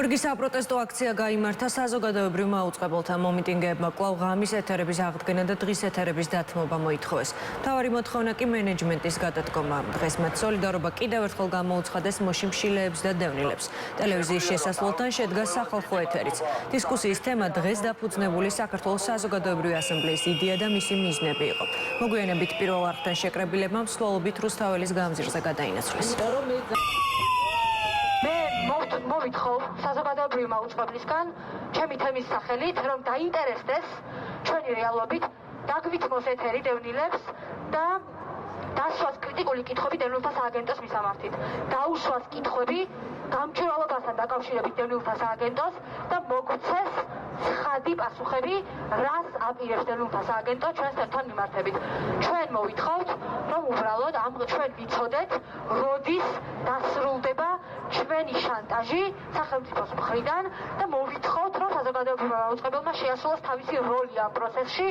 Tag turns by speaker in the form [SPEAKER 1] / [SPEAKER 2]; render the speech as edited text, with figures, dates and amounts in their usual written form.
[SPEAKER 1] გიორგის საპროტესტო აქცია გაიმართა საზოგადოებრივმა აუწყებელთა მომიტინგეებმა კვლავ ღამის ეთერების აღდგენა და დღის ეთერების დათმობა მოითხოვეს. მთავარი მოთხოვნა კი მენეჯმენტის გადადგომა. დღეს მათ სოლიდარობა კიდევ ერთხელ გამოუცხადეს მოშიმშილეებს და დევნილებს. ტელევიზიის შესასვლელთან შედგა სახალხო ეთერიც. დისკუსიის თემა დღეს დაფუძნებული საქართველოს საზოგადოებრივი ასამბლეის იდეა და მისი მიზნები იყო. მოგვიანებით პირველ არხთან შეკრებილებმა მსვლელობით რუსთაველის გამზირზე გადაინაცვლეს.
[SPEAKER 2] მოვითხოვ საზოგადოებრივმა აუწყებლისგან ჩემი თემის სახელით, რომ დაინტერესდეს ჩვენი რეალობით, დაგვითმოს ეთერი დევნილებს და დასვას კრიტიკული კითხვები დევნილთა სააგენტოს მისამართით. დაუშვას კითხვები გამჭვირვალობასთან დაკავშირებით დევნილთა სააგენტოს და მოგვცეს ცხადი პასუხები, რას აპირებს დევნილთა სააგენტო ჩვენს თემთან მიმართებით. ჩვენ მოვითხოვთ, რომ უბრალოდ ჩვენ ვიცოდეთ, როდის დასრულდება ჩვენი შანტაჟი სახელმწიფოს მხრიდან და მოვითხოვთ, რომ საზოგადოებრივმა აუწყებელმა შეასრულოს თავისი როლი ამ პროცესში.